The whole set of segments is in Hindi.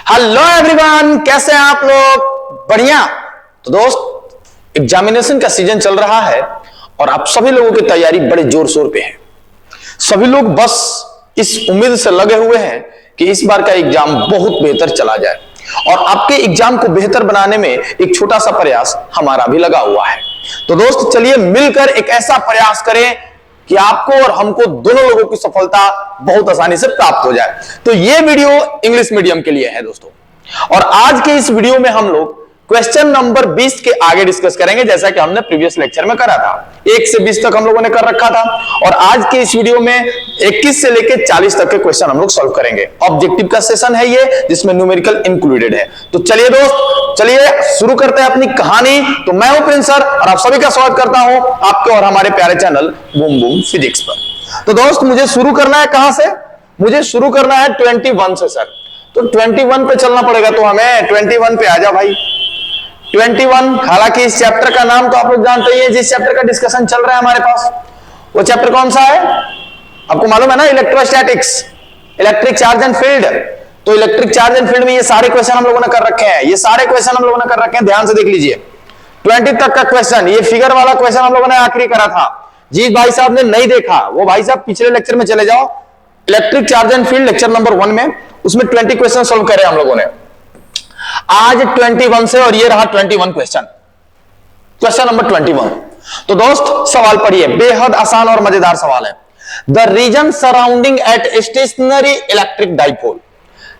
हेलो एवरीवन, कैसे हैं आप लोग? बढ़िया। तो दोस्त, एग्जामिनेशन का सीजन चल रहा है और आप सभी लोगों की तैयारी बड़े जोर शोर पे है। सभी लोग बस इस उम्मीद से लगे हुए हैं कि इस बार का एग्जाम बहुत बेहतर चला जाए और आपके एग्जाम को बेहतर बनाने में एक छोटा सा प्रयास हमारा भी लगा हुआ है। तो दोस्त, चलिए मिलकर एक ऐसा प्रयास करें कि आपको और हमको दोनों लोगों की सफलता बहुत आसानी से प्राप्त हो जाए। तो यह वीडियो इंग्लिश मीडियम के लिए है दोस्तों, और आज के इस वीडियो में हम लोग क्वेश्चन नंबर 20 के आगे डिस्कस करेंगे, जैसा कि हमने प्रीवियस लेक्चर में करा था। 1 से 20 तक हम लोगों ने कर रखा था और आज के इस वीडियो में 21 से लेकर 40 तक के क्वेश्चन हम लोग सॉल्व करेंगे। ऑब्जेक्टिव का सेशन है ये, जिसमें न्यूमेरिकल इंक्लूडेड है। तो चलिए दोस्त, चलिए शुरू करते हैं अपनी कहानी। तो मैं हूं प्रिंस सर और आप सभी का स्वागत करता हूं आपके और हमारे प्यारे चैनल बूम बूम फिजिक्स पर। तो दोस्त, मुझे शुरू करना है कहां से? मुझे शुरू करना है 21 से सर। तो 21 पे चलना पड़ेगा, तो हमें 21 पे आ जा भाई। 21, हालांकि इस चैप्टर का नाम तो आप लोग जानते ही हैं, जिस चैप्टर का डिस्कशन चल रहा है हमारे पास, वो चैप्टर कौन सा है? आपको मालूम है ना, electrostatics, electric charge and field. तो इलेक्ट्रिक चार्ज एंड फील्ड में ये सारे क्वेश्चन हम लोगों ने कर रखे हैं, ये सारे क्वेश्चन हम लोगों ने कर रखे हैं। ध्यान से देख लीजिए 20 तक का क्वेश्चन, ये फिगर वाला क्वेश्चन हम लोगों ने आखिरी करा था। जिस भाई साहब ने नहीं देखा वो भाई साहब पिछले लेक्चर में चले जाओ, electric charge and field lecture number 1 में, उसमें 20 क्वेश्चन सोल्व करे हम लोगों ने। आज 21 से, और ये रहा 21 क्वेश्चन, क्वेश्चन नंबर 21। तो दोस्त सवाल पढ़िए, बेहद आसान और मजेदार सवाल है। The region surrounding at stationary electric dipole,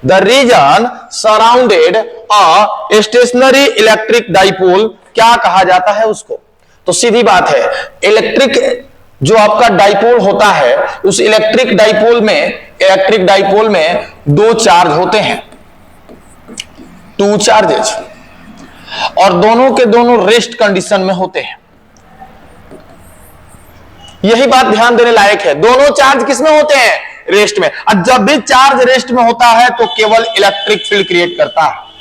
the region surrounded a stationary electric dipole, क्या कहा जाता है उसको? तो सीधी बात है, इलेक्ट्रिक जो आपका डाइपोल होता है, उस इलेक्ट्रिक डाइपोल में दो चार्ज होते हैं, 2 चार्जेस, और दोनों के दोनों रेस्ट कंडीशन में होते हैं। यही बात ध्यान देने लायक है। दोनों चार्ज किसमें होते हैं? रेस्ट में। और जब भी चार्ज रेस्ट में होता है तो केवल इलेक्ट्रिक फील्ड क्रिएट करता है।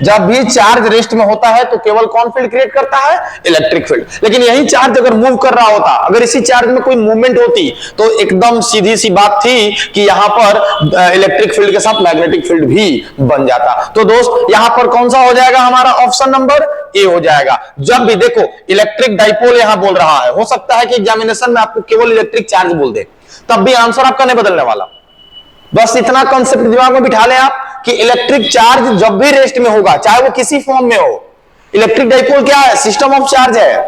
जब भी चार्ज रेस्ट में होता है तो केवल कौन फील्ड क्रिएट करता है? Electric field. लेकिन यही चार्ज अगर मूव कर रहा होता, अगर इसी चार्ज में कोई मूवमेंट होती, तो एकदम सीधी सी बात थी कि यहां पर इलेक्ट्रिक फील्ड के साथ मैग्नेटिक फील्ड भी बन जाता। तो दोस्त, यहां पर कौन सा हो जाएगा? हमारा ऑप्शन नंबर ए हो जाएगा। जब भी देखो इलेक्ट्रिक डाइपोल यहां बोल रहा है, हो सकता है कि एग्जामिनेशन में आपको केवल इलेक्ट्रिक चार्ज बोल दे, तब भी आंसर आपका नहीं बदलने वाला। बस इतना कंसेप्ट दिमाग में बिठा लें आप कि इलेक्ट्रिक चार्ज जब भी रेस्ट में होगा, चाहे वो किसी फॉर्म में हो, इलेक्ट्रिक डाइपोल क्या है? सिस्टम ऑफ चार्ज है।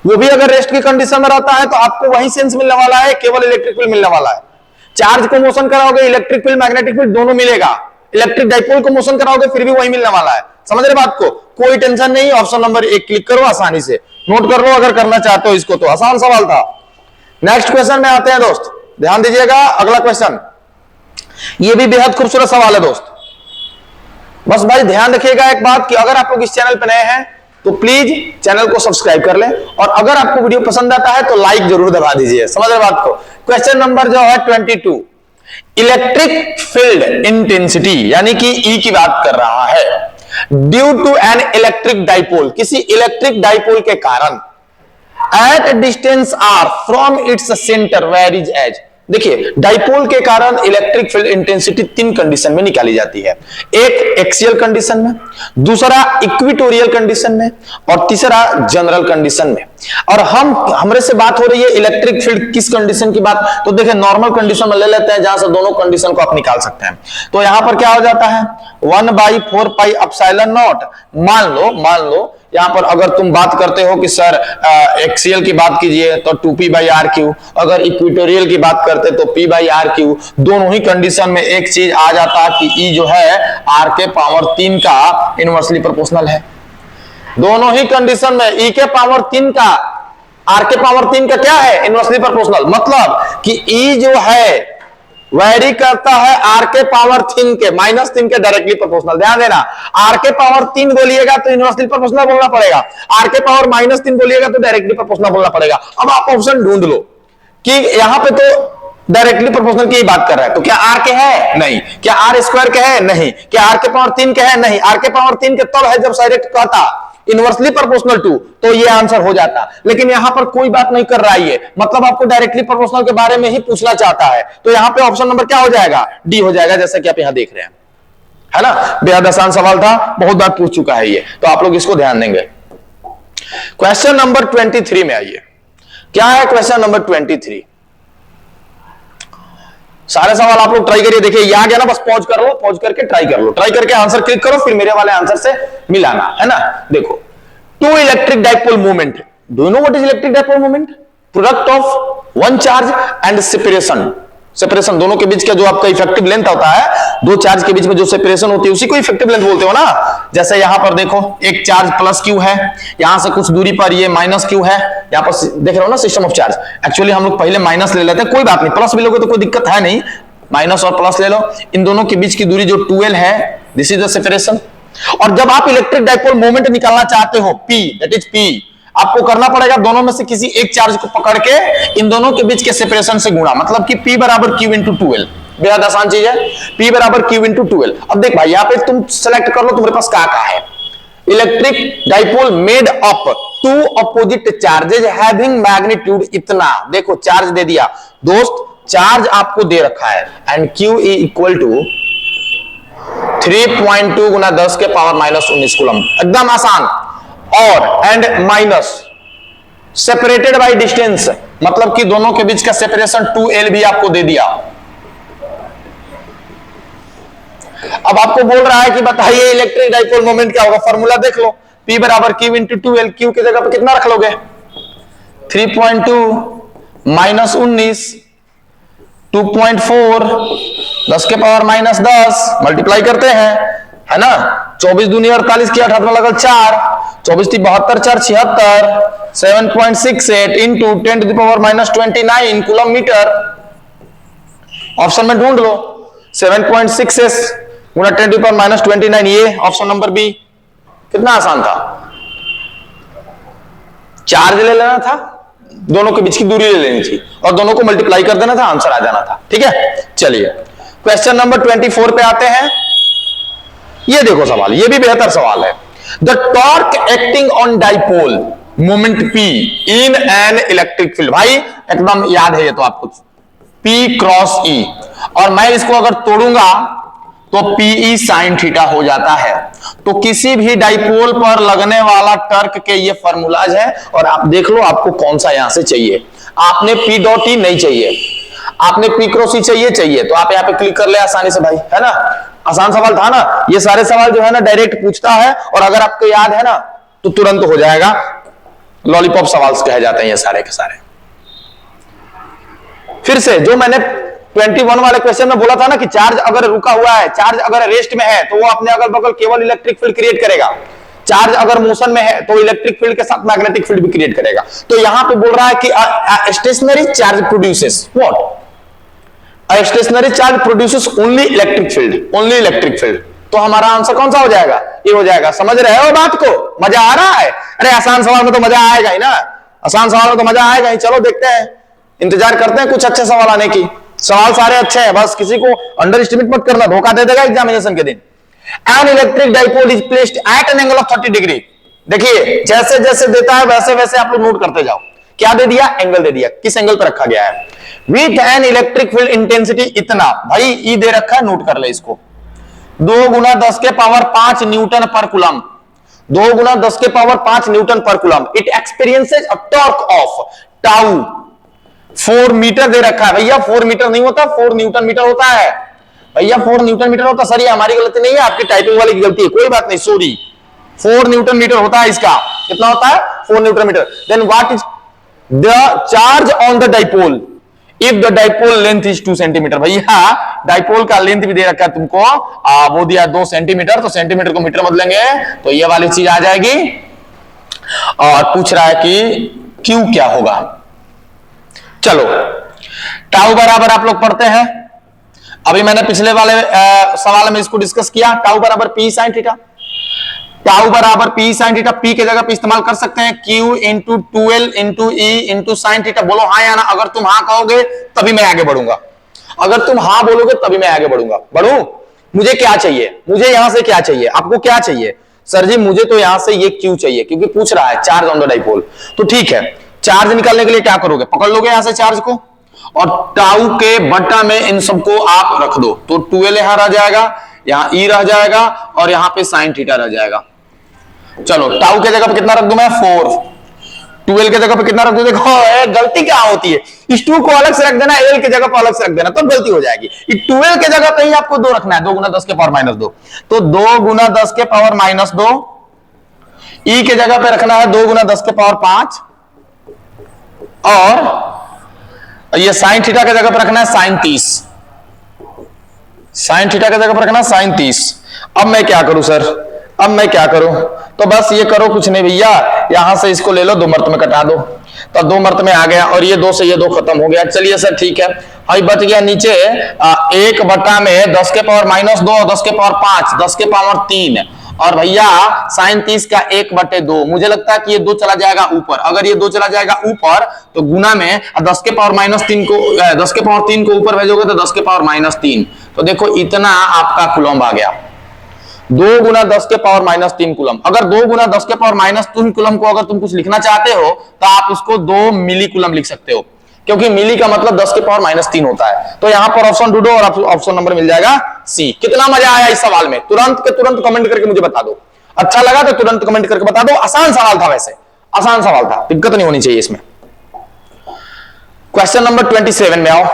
वो भी अगर रेस्ट की कंडीशन में रहता है तो आपको वही सेंस मिलने वाला है, केवल इलेक्ट्रिक फील्ड मिलने वाला है। चार्ज को मोशन कराओगे, इलेक्ट्रिक फील्ड मैग्नेटिक फील्ड दोनों मिलेगा। इलेक्ट्रिक डाइपोल को मोशन कराओगे, फिर भी वही मिलने वाला है। समझ रहे बात को? कोई टेंशन नहीं। ऑप्शन नंबर 1 क्लिक करो, आसानी से नोट कर लो अगर करना चाहते हो इसको। तो आसान सवाल था। नेक्स्ट क्वेश्चन में आते हैं दोस्त, ध्यान दीजिएगा। अगला क्वेश्चन, ये भी बेहद खूबसूरत सवाल है दोस्त। बस भाई ध्यान रखिएगा एक बात कि अगर आप लोग इस चैनल पर नए हैं तो प्लीज चैनल को सब्सक्राइब कर लें, और अगर आपको वीडियो पसंद आता है तो लाइक जरूर दबा दीजिए। समझ रहे बात को? क्वेश्चन नंबर जो है 22, इलेक्ट्रिक फील्ड इंटेंसिटी, यानी कि ई की बात कर रहा है। Due to an electric dipole, किसी इलेक्ट्रिक डाइपोल के कारण, at distance r from its centre where is as. देखिए, डाइपोल के कारण इलेक्ट्रिक फील्ड इंटेंसिटी 3 कंडीशन में निकाली जाती है। एक एक्सियल कंडीशन में, दूसरा इक्वेटोरियल कंडीशन में, और तीसरा जनरल कंडीशन में। और हमरे से बात हो रही है इलेक्ट्रिक फील्ड किस कंडीशन की बात? तो देखिए, नॉर्मल कंडीशन में ले लेते हैं, जहां से दोनों कंडीशन को आप निकाल सकते हैं। तो यहां पर क्या हो जाता है? 1/4 एप्सिलॉन नॉट। मान लो यहां पर अगर तुम बात करते हो कि सर एक्सियल की बात कीजिए तो 2p/r³, अगर इक्वेटोरियल की बात करते तो p/r³। दोनों ही कंडीशन में एक चीज आ जाता कि ई जो है r के पावर 3 का इनवर्सली प्रोपोर्शनल है। दोनों ही कंडीशन में ई के पावर 3 का r के पावर 3 का क्या है? Inversely proportional. मतलब कि ई जो है वैरी करता है आर के पावर 3 के -3 के डायरेक्टली प्रोपोर्शनल। ध्यान देना, आर के पावर 3 बोलिएगा तो इनवर्सली प्रोपोर्शनल बोलना पड़ेगा, आर के पावर -3 बोलिएगा तो डायरेक्टली प्रोपोर्शनल बोलना पड़ेगा। अब आप ऑप्शन ढूंढ लो कि यहां पे तो डायरेक्टली प्रोपोर्शनल की बात कर रहा है, तो क्या आर के है? नहीं। क्या आर स्क्वायर के है? नहीं। क्या आर के पावर 3 के है? नहीं। आर के पावर 3 के तब है जब डायरेक्ट कहता इनवर्सली प्रोपोर्शनल टू, तो ये आंसर हो जाता। लेकिन यहां पर कोई बात नहीं कर रहा है, मतलब आपको डायरेक्टली प्रोपोर्शनल के बारे में ही पूछना चाहता है। तो यहां पे ऑप्शन नंबर क्या हो जाएगा? डी हो जाएगा, जैसा कि आप यहां देख रहे हैं। है ना। बेहद आसान सवाल था, बहुत बार पूछ चुका है ये, तो आप लोग इसको ध्यान देंगे। क्वेश्चन नंबर 23 में आइए। क्या है क्वेश्चन नंबर 23? सारे सवाल आप लोग ट्राई करिए, देखिए ये आ गया ना, बस पॉज कर लो, पॉज करके ट्राई कर लो, ट्राई करके आंसर क्लिक करो, फिर मेरे वाले आंसर से मिलाना, है ना। देखो, two electric dipole movement, do you know what is electric dipole movement? Product of one charge and separation, separation दोनों के बीच का जो आपका इफेक्टिव लेंथ होता है, दो चार्ज के बीच में जो सेपरेशन होती है उसी को इफेक्टिव लेंथ बोलते हो ना। जैसे यहां पर देखो, एक चार्ज प्लस क्यू है, यहां से कुछ दूरी पर ये माइनस क्यू है, यहां पर देख रहे हो ना सिस्टम ऑफ चार्ज। एक्चुअली हम लोग पहले माइनस ले लेते हैं, कोई बात नहीं, प्लस भी लोगे तो कोई दिक्कत है नहीं, माइनस और प्लस ले लो। इन दोनों के बीच की दूरी जो 2l है, दिस इज द सेपरेशन। और जब आप इलेक्ट्रिक डाइपोल मोमेंट निकालना चाहते हो, P, दैट इज P, आपको करना पड़ेगा दोनों में से किसी एक चार्ज को पकड़ के इन दोनों के बीच के सेपरेशन से गुणा, मतलब कि P बराबर Q इंटू 2l। बेहद आसान चीज है, P बराबर Q इंटू 2l। अब देख भाई, यहां पे तुम सेलेक्ट कर लो तुम्हारे पास क्या है। Electric dipole made up two opposite charges having magnitude इतना, देखो चार्ज दे दिया दोस्त, चार्ज आपको दे रखा है, एंड Q इक्वल टू 3.2 गुना 10 के पावर माइनस 19 कूलम, एकदम आसान। और and minus separated by distance, मतलब कि दोनों के बीच का सेपरेशन 2l भी आपको दे दिया। अब आपको बोल रहा है कि बताइए इलेक्ट्रिक डाइपोल मोमेंट क्या होगा, फॉर्मूला देख लो, P बराबर Q इंटू 2l, Q की जगह पर कितना रख लोगे, 3.2 माइनस 19, 2.4, 10 के पावर माइनस 10, मल्टीप्लाई करते हैं, है ना। 24 दूनी 48 की 8 में लगा 4, 24 ती 72, 4 76, 7.68 into 10 to the power minus 29 coulomb metre. Option में ढूंढ लो, 7.66 गुना 10 टू द पावर माइनस 29, ये ऑप्शन नंबर बी। कितना आसान था, चार्ज ले लेना था, दोनों के बीच की दूरी ले लेनी थी, और दोनों को मल्टीप्लाई कर देना था, आंसर आ जाना था। ठीक है, चलिए क्वेश्चन नंबर 24 पे आते हैं। ये देखो सवाल, ये भी बेहतर सवाल है। The torque acting on dipole moment P in an electric field, भाई एकदम याद है ये तो आपको, P क्रॉस E, और मैं इसको अगर तोड़ूंगा तो PE साइन थीटा हो जाता है। तो किसी भी डाइपोल पर लगने वाला टर्क के ये फॉर्मूलाज है, और आप देख लो आपको कौन सा यहां से चाहिए। आपने P डॉट E नहीं चाहिए, आपने P क्रॉस E चाहिए, तो आप यहां पे क्लिक कर ले आसानी से भाई, है ना। आसान सवाल था ना, ये सारे सवाल जो है ना डायरेक्ट पूछता है, और अगर आपको याद है ना तो तुरंत हो जाएगा। लॉलीपॉप सवाल कहे जाते हैं ये सारे के सारे। फिर से जो मैंने 21 वाले क्वेश्चन में बोला था ना कि चार्ज अगर रुका हुआ है, चार्ज अगर रेस्ट में है, तो वो अपने अगल बगल केवल इलेक्ट्रिक फील्ड क्रिएट करेगा। चार्ज अगर मोशन में है तो इलेक्ट्रिक फील्ड के साथ मैग्नेटिक फील्ड भी क्रिएट करेगा। तो यहां पे बोल रहा है कि stationary charge produces what, A stationary charge produces only electric field, only electric field। तो हमारा आंसर कौन सा हो जाएगा, ये हो जाएगा। समझ रहे हो बात को, मजा आ रहा है? अरे आसान सवाल में तो मजा आएगा ही ना, आसान सवाल में तो मजा आएगा ही। चलो देखते हैं, इंतजार करते हैं कुछ अच्छे सवाल आने की। सवाल सारे अच्छे हैं, बस किसी को अंडर एस्टिमेट मत करना, धोखा दे देगा एग्जामिनेशन के दिन। N electric dipole is placed at an angle of 30 degree. देखिए जैसे जैसे देता है वैसे वैसे आप लोग नोट करते जाओ। क्या दे दिया, एंगल दे दिया, किस एंगल पर रखा गया है। With an electric field intensity इतना, भाई ई दे रखा है, नोट कर ले इसको, 2 गुना 10 के पावर 5 न्यूटन पर कूलम, 2 गुना 10 के power 5 newton per coulomb. It experiences a torque of tau, 4 metre दे रखा है भैया, 4 मीटर नहीं होता, 4 न्यूटन मीटर होता है भैया, 4 न्यूटन मीटर होता। सर ये हमारी गलती नहीं है, आपकी टाइपिंग वाली की गलती है, कोई बात नहीं, सॉरी। 4 न्यूटन मीटर होता है इसका, कितना होता है, 4 newton metre. Then what is the charge on the dipole if the dipole length is 2 centimetre. भैया डाइपोल का लेंथ भी दे रखा है तुमको, वो दिया 2 सेंटीमीटर, तो सेंटीमीटर को मीटर बदलेंगे तो ये वाली चीज आ जाएगी। और पूछ रहा है कि क्यू क्या होगा। चलो टाउ बराबर आप लोग पढ़ते हैं, अभी मैंने पिछले वाले सवाल में इसको डिस्कस किया। टाउ बराबर P साइन थीटा, टाउ बराबर P साइन थीटा, P की जगह पे इस्तेमाल कर सकते हैं Q into 2L into E into sine theta. बोलो हाँ या ना, अगर तुम हाँ कहोगे तभी मैं आगे बढ़ूंगा, अगर तुम हाँ बोलोगे तभी मैं आगे बढ़ूंगा। बढ़ू, मुझे क्या चाहिए, मुझे यहां से क्या चाहिए, आपको क्या चाहिए? सर जी मुझे तो यहां से ये Q चाहिए, क्योंकि पूछ रहा है चार्ज ऑन द डाइपोल। तो ठीक है, चार्ज निकालने के लिए क्या करोगे, पकड़ लोगे यहां से चार्ज को, और टाउ के बट्टा में इन सबको आप रख दो, तो 2L यहां रह जाएगा, यहां ई रह जाएगा और यहां पे साइन थीटा रह जाएगा। चलो टाउ के जगह पे कितना रख दूं मैं 4, 12 के जगह पे कितना रख दूं, देखो गलती क्या होती है, इस 2 को अलग से रख देना, एल के जगह पे अलग से रख देना, तो गलती हो जाएगी। 12 के जगह पे ही आपको 2 रखना है, 2 गुना 10 के पावर -2, तो 2 गुना 10 के पावर -2, ई के जगह पे रखना है 2 गुना 10 के पावर 5, और ये साइन थीटा के जगह पे रखना है साइन 30, साइन थीटा के जगह पे रखना है साइन 30। अब मैं क्या करूं सर, अब मैं क्या करूं, तो बस ये करो, कुछ नहीं भैया, यहां से इसको ले लो, 2 मर्त में कटा दो, तो 2 मर्त में आ गया, और ये 2 से ये 2 खत्म हो गया। चलिए सर ठीक है, अभी बच गया नीचे 1 बटा में 10 के पावर -2, 10 के पावर 5, 10 के पावर 3, और भैया साइन 30 का 1/2, मुझे लगता है कि ये 2 चला जाएगा ऊपर, अगर ये 2 चला जाएगा ऊपर तो गुना में 10 के पावर -3 को 10 के पावर 3 को ऊपर भेजोगे तो 10 के पावर -3, तो देखो इतना आपका कूलम्ब आ गया, 2 गुना 10 के पावर -3 कूलम्ब। अगर 2 गुना 10 के पावर -3 कूलम्ब को अगर तुम कुछ लिखना चाहते हो तो आप उसको 2 मिली कूलम्ब लिख सकते हो, क्योंकि मिली का मतलब 10 के पावर -3 होता है। तो यहां पर ऑप्शन ढूंढो और ऑप्शन नंबर मिल जाएगा सी। कितना मजा आया इस सवाल में, तुरंत के तुरंत कमेंट करके मुझे बता दो, अच्छा लगा तो तुरंत कमेंट करके बता दो। आसान सवाल था, वैसे आसान सवाल था, दिक्कत नहीं होनी चाहिए इसमें। क्वेश्चन नंबर 27 में आओ,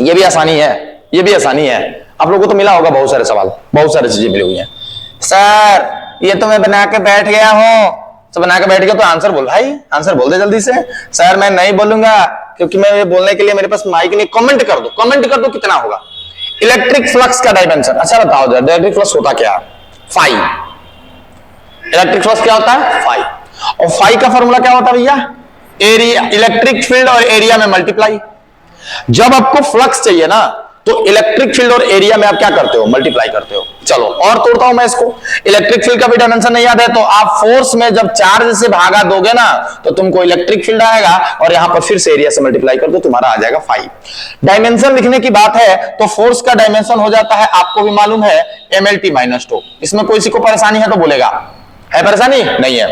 ये भी आसानी है, ये भी आसानी है, आप लोगों को तो मिला होगा बहुत सारे सवाल, बहुत सारी चीजें मिली हुई हैं। सर ये तो मैं बना के बैठ गया हूं, तो बना के बैठ गया तो आंसर बोल भाई, आंसर बोल दे जल्दी से। सर मैं नहीं बोलूंगा क्योंकि मैं ये बोलने के लिए मेरे पास माइक नहीं, कमेंट कर दो, कमेंट कर दो कितना होगा। इलेक्ट्रिक फ्लक्स का डायमेंशन, अच्छा बताओ जरा, इलेक्ट्रिक फ्लक्स होता क्या, फाई, इलेक्ट्रिक फ्लक्स क्या होता है फाई, और फाई का फॉर्मूला क्या होता है भैया, एरिया, इलेक्ट्रिक फील्ड और एरिया में मल्टीप्लाई। जब आपको फ्लक्स चाहिए ना तो इलेक्ट्रिक फील्ड और एरिया में आप क्या करते हो, मल्टीप्लाई करते हो। चलो और तोड़ता हूं मैं इसको, इलेक्ट्रिक फील्ड का भी डायमेंशन नहीं याद है तो आप फोर्स में जब चार्ज से भागा दोगे ना तो तुमको इलेक्ट्रिक फील्ड आएगा, और यहां पर फिर से एरिया से मल्टीप्लाई कर दो, तुम्हारा आ जाएगा 5। डायमेंशन लिखने की बात है तो फोर्स का डायमेंशन हो जाता है, आपको भी मालूम है, MLT - τ। इसमें कोई को परेशानी है तो बोलेगा, है परेशानी नहीं है।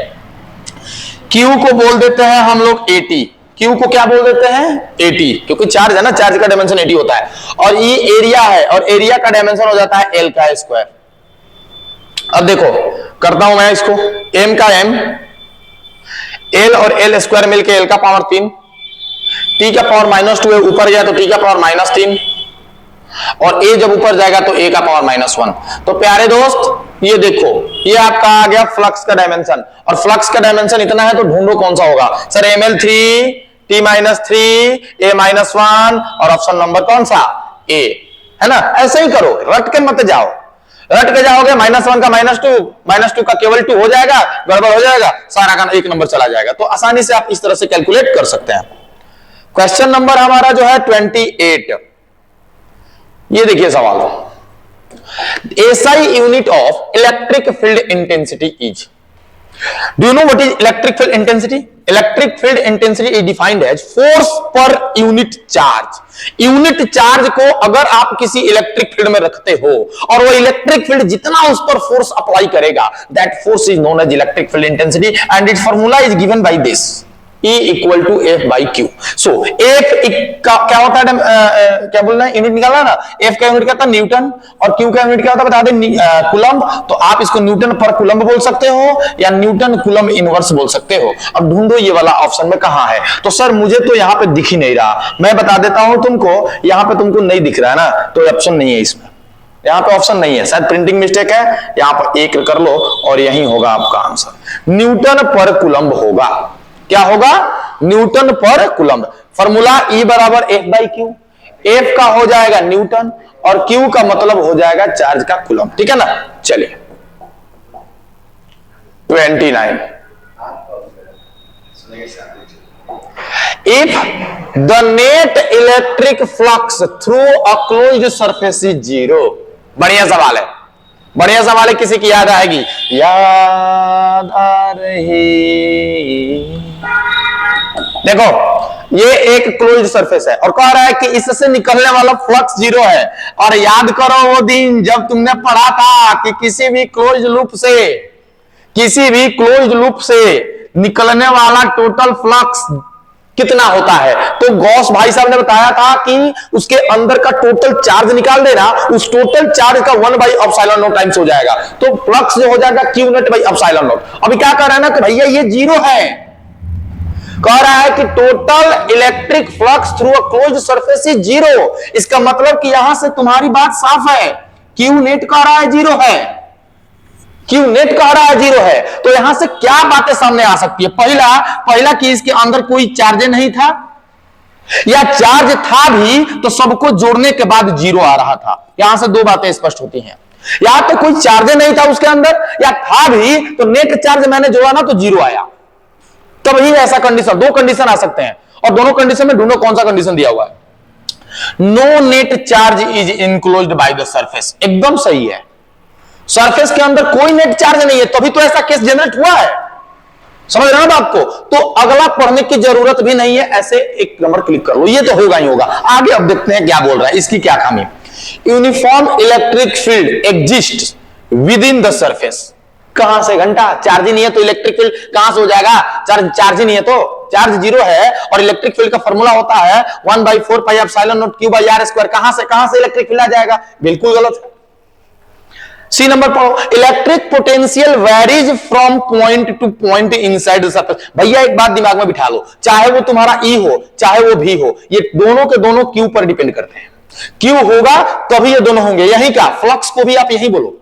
Q को बोल देते हैं हम लोग AT, Q को क्या बोल देते हैं AT, क्योंकि चार्ज है ना, चार्ज का डायमेंशन AT होता है, और ये एरिया है, और एरिया का डायमेंशन हो जाता है L का स्क्वायर। अब देखो करता हूं मैं इसको, M का M, L और L स्क्वायर मिलके L का पावर 3, T का पावर -2 है, ऊपर गया तो T का पावर -3, और A जब ऊपर जाएगा तो A का पावर -1। तो प्यारे दोस्त ये देखो, ये आपका आ गया फ्लक्स का डायमेंशन, और फ्लक्स का डायमेंशन इतना है तो ढूंढो कौन सा होगा। सर ML3, T-3, A-1, और ऑप्शन नंबर कौन सा A, है ना। ऐसे ही करो, रट के मत जाओ, रट के जाओगे -1 का -2 का केवल 2 हो जाएगा, गड़बड़ हो जाएगा, सारा का 1 नंबर चला जाएगा। तो आसानी से आप इस तरह से कैलकुलेट कर सकते हैं। क्वेश्चन नंबर हमारा जो है 28, ये देखिए सवाल, SI unit of electric field intensity is, do you know what is electric field intensity? Electric field intensity is defined as force per unit charge. Unit charge को अगर आप किसी इलेक्ट्रिक फील्ड में रखते हो और वो इलेक्ट्रिक फील्ड जितना उस पर फोर्स अप्लाई करेगा, that force is known as electric field intensity, and its formula is given by this, E equal to F by Q। So F क्या होता है, क्या बोलना है, यूनिट निकालना ना, F का यूनिट क्या होता है न्यूटन, और Q का यूनिट क्या होता है बता दें कूलम्ब। तो आप इसको न्यूटन पर कूलम्ब बोल सकते हो या न्यूटन कूलम्ब इनवर्स बोल सकते हो। अब ढूंढो ये वाला ऑप्शन में कहां है। तो सर मुझे तो यहां पे दिख ही नहीं रहा, मैं बता देता हूं तुमको, यहां पे तुमको नहीं दिख रहा है ना, तो ऑप्शन नहीं है इसमें, यहां पे ऑप्शन नहीं है, शायद प्रिंटिंग मिस्टेक है, यहां पर 1 कर लो और यही होगा आपका आंसर, न्यूटन पर कूलम्ब होगा। क्या होगा, न्यूटन पर कूलम्ब। फॉर्मूला E बराबर F बाई Q, F का हो जाएगा न्यूटन और Q का मतलब हो जाएगा चार्ज का कूलम्ब, ठीक है ना। चलिए 29, if the net electric flux through a closed surface is 0, बढ़िया सवाल है, बढ़िया सवाल है, किसी की याद आएगी, याद आ रही। देखो ये एक क्लोज्ड सरफेस है और कह रहा है कि इससे निकलने वाला फ्लक्स 0 है, और याद करो वो दिन जब तुमने पढ़ा था कि किसी भी क्लोज्ड लूप से निकलने वाला टोटल फ्लक्स कितना होता है। तो गॉस भाई साहब ने बताया था कि उसके अंदर का टोटल चार्ज निकाल देना, उस टोटल चार्ज का 1/ε0 टाइम्स हो जाएगा, तो फ्लक्स जो हो जाएगा Q नेट बाई ε0। अभी क्या कह रहा है ना कि भैया ये जीरो है, कह रहा है कि total electric flux through a closed surface is zero. इसका मतलब कि यहां से तुम्हारी बात साफ है, Q नेट कह रहा है जीरो है, Q नेट कह रहा है जीरो है। तो यहां से क्या बातें सामने आ सकती है? पहला कि इसके अंदर कोई चार्ज नहीं था, या चार्ज था भी तो सबको जोड़ने के बाद जीरो आ रहा था। यहां से दो बातें स्पष्ट होती हैं, या तो कोई चार्ज नहीं था उसके अंदर, या था भी तो नेट चार्ज मैंने जोड़ा ना तो जीरो आया। तभी ऐसा कंडीशन, दो कंडीशन आ सकते हैं, और दोनों कंडीशन में ढूंढो कौन सा कंडीशन दिया हुआ है। No net charge is enclosed by the surface, एकदम सही है। सरफेस के अंदर कोई नेट चार्ज नहीं है, तभी तो ऐसा केस जनरेट हुआ है। समझ रहे हो ना आपको? तो अगला पढ़ने की जरूरत भी नहीं है, ऐसे एक नंबर क्लिक कर लो, ये तो होगा ही होगा। आगे अब देखते हैं क्या बोल रहा है, इसकी क्या खामी। Uniform electric field exist with in the surface. कहां से घंटा? चार्ज ही नहीं है तो इलेक्ट्रिक फील्ड कहां से हो जाएगा? चार्ज ही नहीं है तो चार्ज जीरो है, और इलेक्ट्रिक फील्ड का फॉर्मूला होता है 1/4πε0 Q/r²। कहां से इलेक्ट्रिक फील्ड आ जाएगा? बिल्कुल गलत है। सी नंबर पढ़ो, electric potential varies from point two point inside the surface. भैया एक बात दिमाग में बिठा लो, चाहे वो तुम्हारा ई हो चाहे वो भी हो, ये दोनों के दोनों क्यू पर डिपेंड करते हैं। क्यू होगा तभी ये दोनों होंगे। यही क्या, फ्लक्स को भी आप यही बोलो।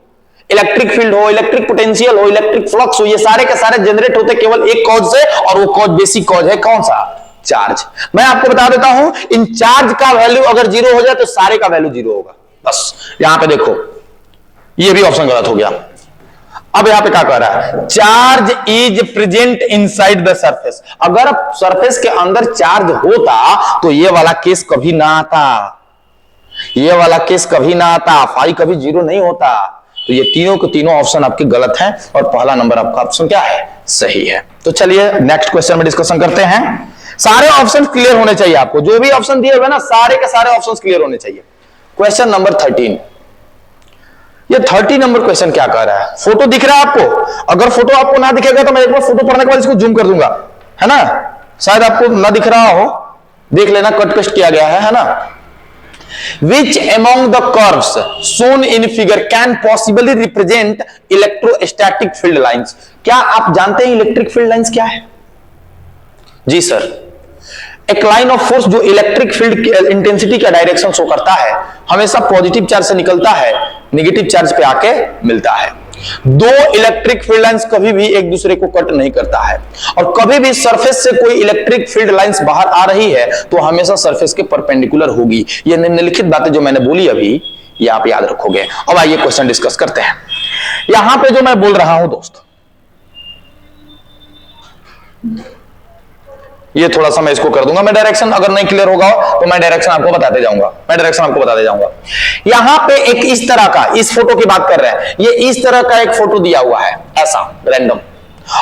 इलेक्ट्रिक फील्ड हो, इलेक्ट्रिक पोटेंशियल हो, इलेक्ट्रिक फ्लक्स हो, ये सारे के सारे जनरेट होते केवल एक कॉज से, और वो कॉज बेसिक कॉज है कौन सा? चार्ज। मैं आपको बता देता हूं, इन चार्ज का वैल्यू अगर जीरो हो जाए तो सारे का वैल्यू जीरो होगा। बस यहां पे देखो, ये भी ऑप्शन गलत हो गया। अब यहां पे क्या कह रहा है? Charge is present inside the surface. अगर सरफेस के अंदर चार्ज होता तो ये वाला केस कभी ना आता, ये वाला केस कभी ना आता, फाई कभी जीरो नहीं होता। तो ये तीनों के तीनों ऑप्शन आपके गलत हैं, और पहला नंबर आपका ऑप्शन क्या है? सही है। तो चलिए नेक्स्ट क्वेश्चन में डिस्कशन करते हैं। सारे ऑप्शन क्लियर होने चाहिए आपको, जो भी ऑप्शन दिए हुए ना सारे के सारे ऑप्शन क्लियर होने चाहिए। क्वेश्चन नंबर 13, ये 30 नंबर क्वेश्चन क्या कह रहा है? फोटो दिख रहा है आपको? अगर फोटो आपको ना दिखेगा तो मैं एक बार फोटो पढ़ने के बाद इसको जूम कर दूंगा, है ना? शायद आपको ना दिख रहा हो, देख लेना, कट पेस्ट किया गया है ना? Which among the curves shown in figure can possibly represent electrostatic field lines? क्या आप जानते हैं इलेक्ट्रिक फील्ड लाइंस क्या है? जी सर, एक लाइन ऑफ फोर्स जो इलेक्ट्रिक फील्ड की इंटेंसिटी का डायरेक्शन शो करता है, हमेशा पॉजिटिव चार्ज से निकलता है, नेगेटिव चार्ज पे आके मिलता है। दो इलेक्ट्रिक फील्ड लाइंस कभी भी एक दूसरे को कट नहीं करता है, और कभी भी सरफेस से कोई इलेक्ट्रिक फील्ड लाइंस बाहर आ रही है तो हमेशा सरफेस के परपेंडिकुलर होगी। ये निम्नलिखित बातें जो मैंने बोली अभी, ये आप याद रखोगे। अब आइए क्वेश्चन डिस्कस करते हैं। यहां पे जो मैं बोल रहा हूं दोस्त, ये थोड़ा सा मैं इसको कर दूंगा, मैं डायरेक्शन अगर नहीं क्लियर होगा तो मैं डायरेक्शन आपको बताते जाऊंगा, यहां पे एक इस तरह का, इस फोटो की बात कर रहे हैं, ये इस तरह का एक फोटो दिया हुआ है ऐसा रैंडम,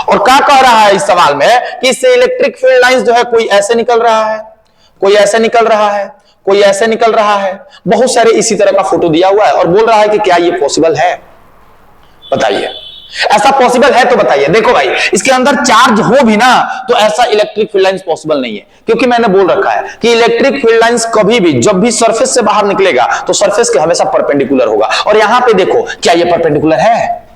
और क्या कह रहा है इस सवाल में कि इससे इलेक्ट्रिक फील्ड लाइंस जो है कोई ऐसे निकल रहा है, कोई ऐसे निकल रहा है, कोई ऐसे निकल रहा है, बहुत सारे इसी तरह का फोटो दिया हुआ है, और बोल रहा है कि क्या ये पॉसिबल है? बताइए, ऐसा पॉसिबल है तो बताइए। देखो भाई, इसके अंदर चार्ज हो भी ना तो ऐसा इलेक्ट्रिक फील्ड लाइंस पॉसिबल नहीं है, क्योंकि मैंने बोल रखा है कि इलेक्ट्रिक फील्ड लाइंस कभी भी जब भी सरफेस से बाहर निकलेगा तो सरफेस के हमेशा परपेंडिकुलर होगा। और यहां पे देखो, क्या ये परपेंडिकुलर है?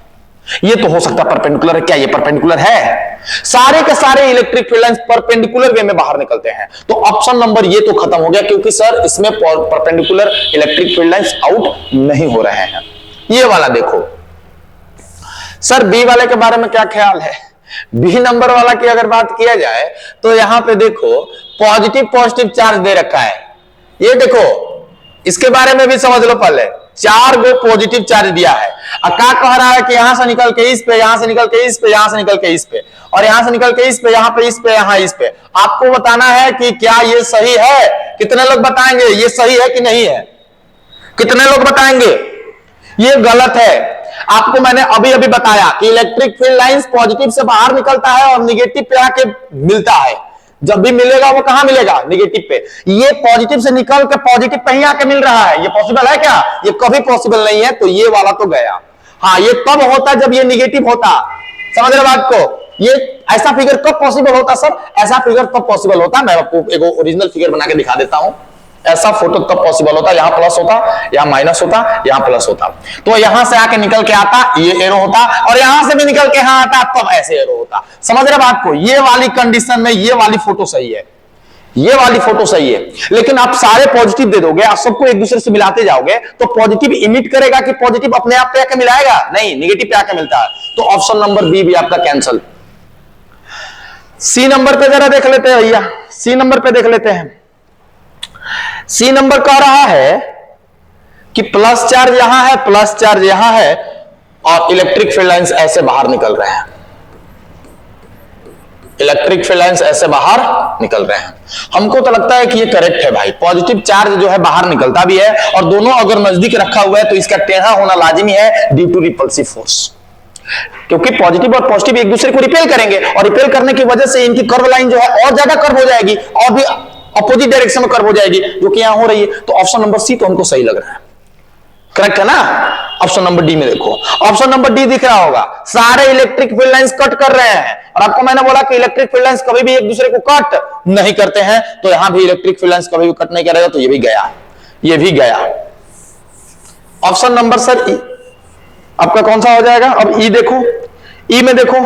ये तो हो सकता परपेंडिकुलर है, क्या ये परपेंडिकुलर है? सारे के सारे इलेक्ट्रिक फील्ड लाइंस परपेंडिकुलर वे में बाहर निकलते हैं, तो ऑप्शन नंबर ये तो खत्म हो गया, क्योंकि सर इसमें perpendicular electric field lines out नहीं हो रहे हैं। ये वाला देखो सर, बी वाले के बारे में क्या ख्याल है? बी नंबर वाला की अगर बात किया जाए तो यहां पे देखो पॉजिटिव चार्ज दे रखा है, ये देखो, इसके बारे में भी समझ लो पहले। 4 गो पॉजिटिव चार्ज दिया है, क्या कह रहा है कि यहां से निकल के इस पे, यहां से निकल के इस पे, यहां से निकल के इस पे, और यहां से निकल के इस पे, यहां पे इस पे, यहां इस पे। आपको बताना है कि क्या ये सही है? कितने लोग बताएंगे ये सही है कि नहीं है? कितने लोग बताएंगे ये गलत है? आपको मैंने अभी अभी बताया कि इलेक्ट्रिक फील्ड लाइंस पॉजिटिव से बाहर निकलता है और निगेटिव पे आके मिलता है। जब भी मिलेगा वो कहां मिलेगा? निगेटिव पे। ये पॉजिटिव से निकल के पॉजिटिव पे ही आके मिल रहा है, ये पॉसिबल है क्या? ये कभी पॉसिबल नहीं है, तो ये वाला तो गया। हाँ, ये तब होता जब ये निगेटिव होता, समझ रहे बात को? ये ऐसा फिगर कब पॉसिबल होता सर? ऐसा फिगर तब पॉसिबल होता, मैं आपको एक ओरिजिनल फिगर बना के दिखा देता हूं। ऐसा फोटो तब पॉसिबल होता, यहां प्लस होता, यहां माइनस होता, यहां प्लस होता, तो यहां से आके निकल के आता ये एरो होता, और यहां से भी निकल के यहां आता तब ऐसे एरो होता। समझ रहे बात को? ये वाली कंडीशन में ये वाली फोटो सही है, ये वाली फोटो सही है। लेकिन आप सारे पॉजिटिव दे दोगे, आप सबको एक दूसरे से मिलाते जाओगे, तो पॉजिटिव इमिट करेगा कि पॉजिटिव अपने आप पे आके मिलाएगा? नहीं, नेगेटिव पे आके मिलता है। तो ऑप्शन नंबर बी भी आपका कैंसल। सी नंबर पे जरा देख लेते हैं भैया, सी नंबर पे देख लेते हैं। सी नंबर कह रहा है कि प्लस चार्ज यहां है, प्लस चार्ज यहां है, और इलेक्ट्रिक फील्ड लाइंस ऐसे बाहर निकल रहे हैं, इलेक्ट्रिक फील्ड लाइंस ऐसे बाहर निकल रहे हैं। हमको तो लगता है कि ये करेक्ट है भाई, पॉजिटिव चार्ज जो है बाहर निकलता भी है, और दोनों अगर नजदीक रखा हुआ है तो इसका टेढ़ा होना लाजिमी है ड्यू टू रिपल्सिव फोर्स, क्योंकि पॉजिटिव और पॉजिटिव एक दूसरे को रिपेल करेंगे, और रिपेल करने की वजह से इनकी कर्व लाइन जो है और ज्यादा कर्व हो जाएगी, और भी अपोजिट डायरेक्शन में कर्व हो जाएगी, जो कि यहां हो रही है। तो ऑप्शन नंबर सी तो हमको सही लग रहा है, करेक्ट है ना? ऑप्शन नंबर डी में देखो, ऑप्शन नंबर डी दिख रहा होगा, सारे इलेक्ट्रिक फील्ड लाइंस कट कर रहे हैं, और आपको मैंने बोला कि इलेक्ट्रिक फील्ड लाइंस कभी भी एक दूसरे को कट नहीं करते हैं, तो यहां भी इलेक्ट्रिक फील्ड लाइंस कभी भी कट नहीं करेगा, तो ये भी गया, ये भी गया। ऑप्शन नंबर सर ई आपका कौन सा हो जाएगा? अब ई देखो, ई में देखो,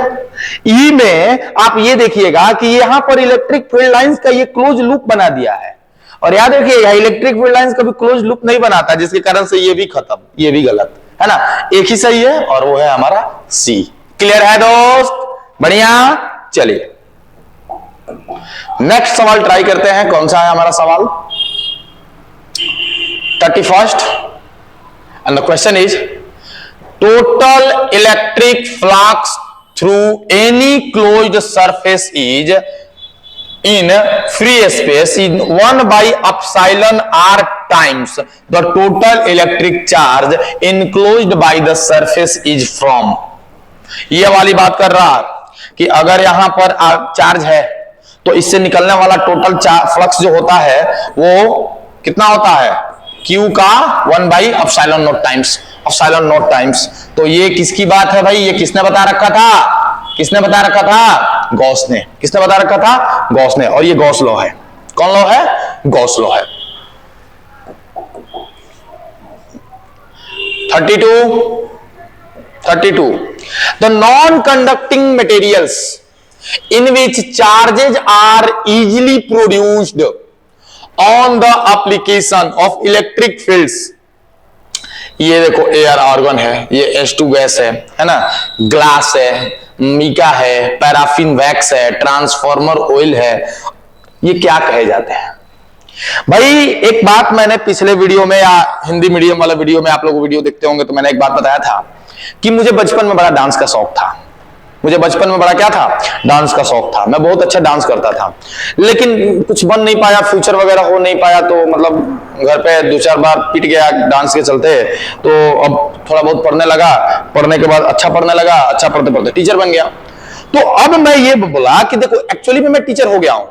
ई में आप ये देखिएगा कि यहां पर इलेक्ट्रिक फील्ड लाइंस का ये क्लोज लूप बना दिया है, और याद रखिएगा इलेक्ट्रिक फील्ड लाइंस कभी क्लोज लूप नहीं बनाता, जिसके कारण से ये भी खत्म, ये भी गलत है ना। एक ही सही है, और वो है हमारा सी। क्लियर है दोस्त? बढ़िया। चलिए नेक्स्ट सवाल ट्राई करते हैं। कौन सा है हमारा सवाल? 31st, and the question is total electric flux through any closed surface is in free space in 1 by epsilon r times the total electric charge enclosed by the surface is from। ये वाली बात कर रहा कि अगर यहां पर चार्ज है तो इससे निकलने वाला टोटल फ्लक्स जो होता है वो कितना होता है? Q का 1 by epsilon not times, epsilon not times. तो ये किसकी बात है भाई? ये किसने बता रखा था? किसने बता रखा था? गॉस ने। किसने बता रखा था? गॉस ने। और ये गॉस लॉ है। कौन लॉ है? गॉस लॉ है। 32 the non-conducting materials in which charges are easily produced on the application of electric fields। ये देखो एयर आर्गन है, ये H2 गैस है ना, ग्लास है, मीका है, पैराफिन वैक्स है, ट्रांसफॉर्मर ऑयल है, ये क्या कहे जाते हैं भाई? एक बात मैंने पिछले वीडियो में या हिंदी मीडियम वाला वीडियो में, आप लोग वीडियो देखते होंगे, तो मैंने एक बात बताया था कि मुझे बचपन में बड़ा डांस का शौक था। मुझे बचपन में बड़ा क्या था? डांस का शौक था। मैं बहुत अच्छा डांस करता था, लेकिन कुछ बन नहीं पाया, फ्यूचर वगैरह हो नहीं पाया, तो मतलब घर पे 2-4 बार पिट गया डांस के चलते। तो अब थोड़ा बहुत पढ़ने लगा, पढ़ने के बाद अच्छा पढ़ने लगा, अच्छा पढ़ते पढ़ते टीचर बन गया। तो अब मैं ये बोला कि देखो एक्चुअली में मैं टीचर हो गया हूं,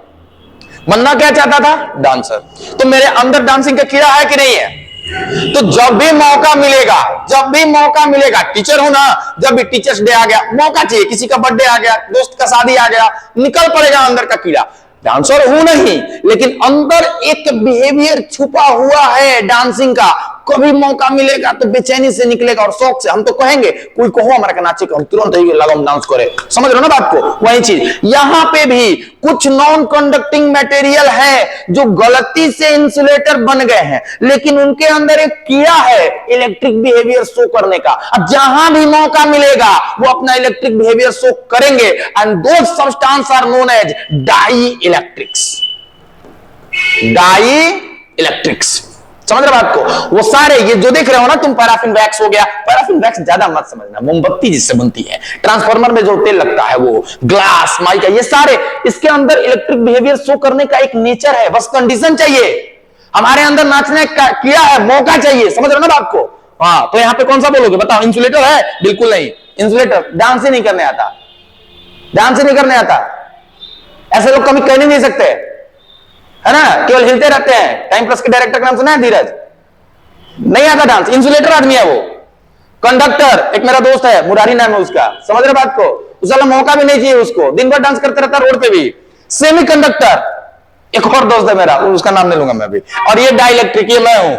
बनना क्या चाहता था? डांसर। तो मेरे अंदर डांसिंग का कीड़ा है कि नहीं है? तो जब भी मौका मिलेगा, जब भी मौका मिलेगा, टीचर हो ना, जब भी टीचर्स डे आ गया, मौका चाहिए, किसी का बर्थडे आ गया, दोस्त का शादी आ गया, निकल पड़ेगा अंदर का कीड़ा। डांसर हूं नहीं, लेकिन अंदर एक बिहेवियर छुपा हुआ है डांसिंग का, कभी मौका मिलेगा तो बेचैनी से निकलेगा और शौक से। हम तो कहेंगे कोई कहो हमारा का नाचे को, हम तुरंत ही लगाओ डांस करे। समझ रहे हो ना बात को? वही चीज यहां पे भी कुछ नॉन कंडक्टिंग मटेरियल है जो गलती से इंसुलेटर बन गए हैं, लेकिन उनके अंदर एक कीड़ा है इलेक्ट्रिक बिहेवियर शो करने का। अब जहां भी मौका मिलेगा वो अपना इलेक्ट्रिक बिहेवियर शो करेंगे, and those substance are known as dielectrics. Dielectrics, समझ रहे बात को? वो सारे ये जो देख रहे हो ना तुम, पैराफिन वैक्स हो गया, पैराफिन वैक्स ज्यादा मत समझना, मोमबत्ती जिससे बनती है, ट्रांसफार्मर में जो तेल लगता है वो, ग्लास, माइका, ये सारे इसके अंदर इलेक्ट्रिक बिहेवियर शो करने का एक नेचर है, बस कंडीशन चाहिए। हमारे अंदर नाचने का किया है, मौका चाहिए। समझ रहे हो ना बात को? हाँ, तो यहां पे कौन सा बोलोगे बताओ? इंसुलेटर है? बिल्कुल नहीं, इंसुलेटर डांस ही नहीं करने आता, डांस ही नहीं करने आता। ऐसे लोग कभी कह नहीं सकते है ना, केवल हिलते रहते हैं। टाइम प्लस के डायरेक्टर का नाम सुना है? धीरज। नहीं आता डांस, इंसुलेटर आदमी है वो। कंडक्टर, एक मेरा दोस्त है, मुरारी नाम है उसका, समझ रहे बात को? उसका मौका भी नहीं चाहिए उसको, दिन भर डांस करते रहता रोड पे भी। सेमीकंडक्टर एक और दोस्त है मेरा, उसका नाम नहीं लूंगा मैं भी, और ये डाइलेक्ट्रिक, ये मैं हूं,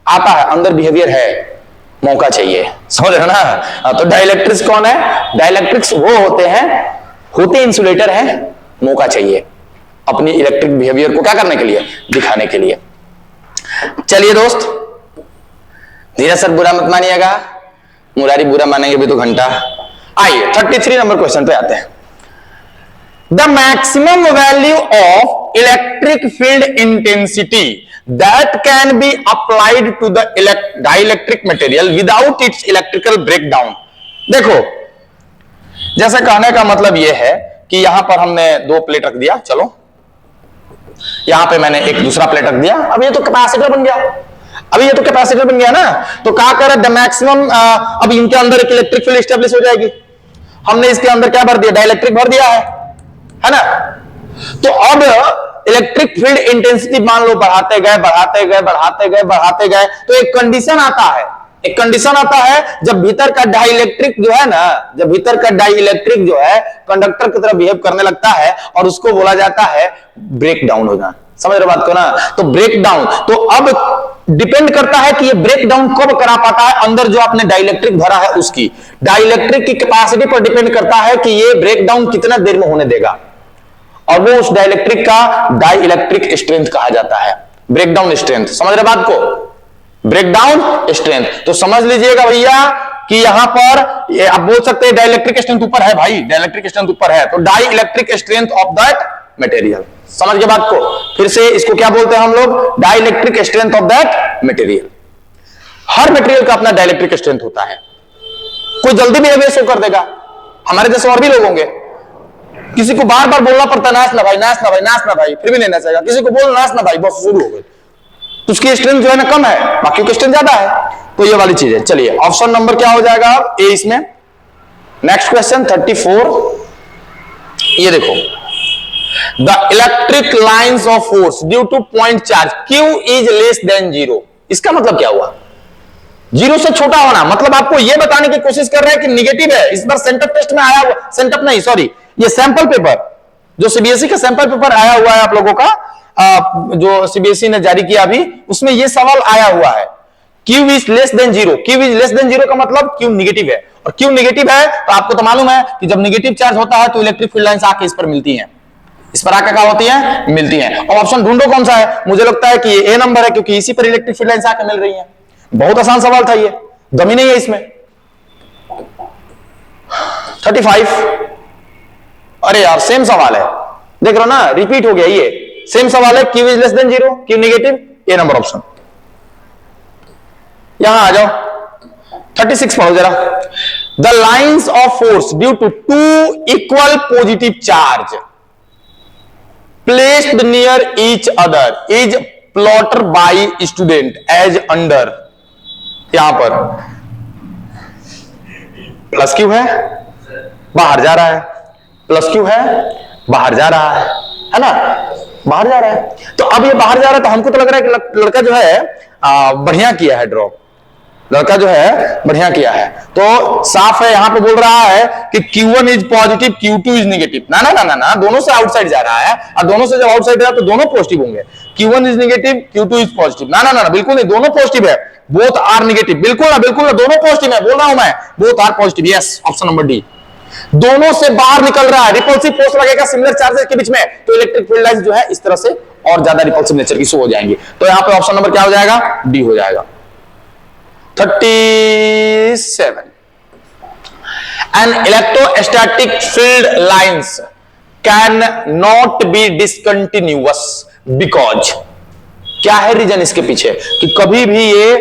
आता है अंदर बिहेवियर है, मौका चाहिए, समझ रहे ना। तो डाइलेक्ट्रिक्स कौन है? डाइलेक्ट्रिक्स वो होते इंसुलेटर हैं, मौका चाहिए अपनी इलेक्ट्रिक बिहेवियर को क्या करने के लिए, दिखाने के लिए। चलिए दोस्त, धीरज सर बुरा मत मानिएगा, मुरारी बुरा मानेंगे भी तो घंटा। आइए 33 नंबर क्वेश्चन पे आते हैं। The maximum value of electric field intensity that can be applied to the dielectric material without its electrical breakdown. देखो, जैसे कहने का मतलब यह है कि यहां पर हमने 2 प्लेट रख दिया, चलो यहां पे मैंने एक दूसरा प्लेट रख दिया, अब ये तो कैपेसिटर बन गया, अभी ये तो कैपेसिटर बन गया ना। तो क्या करे, द मैक्सिमम, अब इनके अंदर एक इलेक्ट्रिक फील्ड स्टेब्लिश हो जाएगी। हमने इसके अंदर क्या भर दिया, डाइलेक्ट्रिक भर दिया है ना। तो अब इलेक्ट्रिक फील्ड इंटेंसिटी मान लो बढ़ाते गए बढ़ाते गए बढ़ाते गए बढ़ाते गए, तो एक कंडीशन आता है, एक कंडीशन आता है जब भीतर का डाइलेक्ट्रिक जो है ना, जब भीतर का डाइलेक्ट्रिक जो है कंडक्टर की तरह बिहेव करने लगता है, और उसको बोला जाता है ब्रेक डाउन होना। समझ रहे बात को ना। तो ब्रेक डाउन, तो अब डिपेंड करता है कि ये ब्रेक डाउन कब करा पाता है, अंदर जो आपने डाइलेक्ट्रिक भरा है उसकी डाइलेक्ट्रिक की कैपेसिटी पर डिपेंड करता है कि ये ब्रेक डाउन कितना देर में होने देगा, और वो उस डाइलेक्ट्रिक का डाई इलेक्ट्रिक स्ट्रेंथ कहा जाता है, ब्रेकडाउन स्ट्रेंथ। समझ रहे बात को, ब्रेकडाउन स्ट्रेंथ। तो समझ लीजिएगा भैया कि यहां पर आप बोल सकते हैं डाइलेक्ट्रिक स्ट्रेंथ ऊपर है भाई, डाइलेक्ट्रिक स्ट्रेंथ ऊपर है, तो dielectric strength of that material. समझ के बात को, फिर से इसको क्या बोलते हैं हम लोग, dielectric strength of that material. हर मटेरियल का अपना डाइलेक्ट्रिक स्ट्रेंथ होता है, कोई जल्दी भी शो कर देगा, हमारे जैसे और भी लोग होंगे, किसी को बार बार बोलना पड़ता है नाच ना भाई, नाच ना भाई, नाच ना भाई, फिर भी नहीं नाचेगा, किसी को बोल नाच ना भाई, बस शुरू हो गई, तो उसकी स्ट्रेंथ जो है ना कम है, बाकी की स्ट्रेंथ ज्यादा है। तो ये वाली चीज है। चलिए ऑप्शन नंबर क्या हो जाएगा अब ए इसमें। नेक्स्ट क्वेश्चन 34, ये देखो, the electric lines of force due two point charge Q is less than 0। इसका मतलब क्या हुआ, 0 से छोटा होना, मतलब आपको यह बताने की कोशिश कर रहे हैं कि निगेटिव है। इस बार सेंटअप टेस्ट में आया हुआ, सेंटअप नहीं सॉरी, ये सैंपल पेपर जो सीबीएसई का सैंपल पेपर आया हुआ है आप लोगों का, जो सीबीएसई ने जारी किया अभी, उसमें यह सवाल आया हुआ है, Q is less than 0। Q is less than 0 का मतलब Q निगेटिव है, और Q निगेटिव है तो आपको तो मालूम है कि जब निगेटिव चार्ज होता है तो इलेक्ट्रिक फील्ड लाइंस आके इस पर मिलती हैं, इस पर आके क्या होती है, मिलती हैं। और ऑप्शन ढूंढो कौन सा है, मुझे लगता है कि ये ए नंबर है, क्योंकि इसी पर इलेक्ट्रिक फील्ड लाइंस आके मिल रही हैं। बहुत आसान सवाल था ये, दमी नहीं है इसमें। 35, अरे यार सेम सवाल है, देख रहे हो ना, रिपीट हो गया, ये सेम सवाल है, Q is less than 0, Q negative, A number option. यहां आ जाओ 36 पढ़ो जरा। The lines of force due to 2 equal positive charge placed near each other is plotted by student as under. यहां पर प्लस क्यू है, बाहर जा रहा है, प्लस क्यू है, बाहर जा रहा है ना, बाहर जा रहा है। तो अब ये बाहर जा रहा है तो हमको तो लग रहा है कि लड़का जो है बढ़िया किया है ड्रॉ, लड़का जो है बढ़िया किया है। तो साफ है, यहां पे बोल रहा है कि Q1 is positive, Q2 is negative. ना ना ना ना ना, दोनों से आउटसाइड जा रहा है, और दोनों से जब आउटसाइड जा रहा है तो दोनों पॉजिटिव होंगे। Q1 is negative, Q2 is positive. ना ना ना, बिल्कुल नहीं, दोनों पॉजिटिव है, बोथ आर नेगेटिव। बिल्कुल ना, बिल्कुल ना, दोनों पॉजिटिव है, बोल रहा हूं मैं, both are positive. Yes, option number D. दोनों से बाहर निकल रहा है, रिपल्सिव फोर्स लगेगा सिमिलर चार्जेस के बीच में, तो इलेक्ट्रिक फील्ड लाइंस जो है इस तरह से और ज्यादा रिपल्सिव नेचर की शो हो जाएंगी। तो यहां पे ऑप्शन नंबर क्या हो जाएगा, डी हो जाएगा। 37, an electrostatic field lines can not be discontinuous because, क्या है रीजन इसके पीछे कि कभी भी ये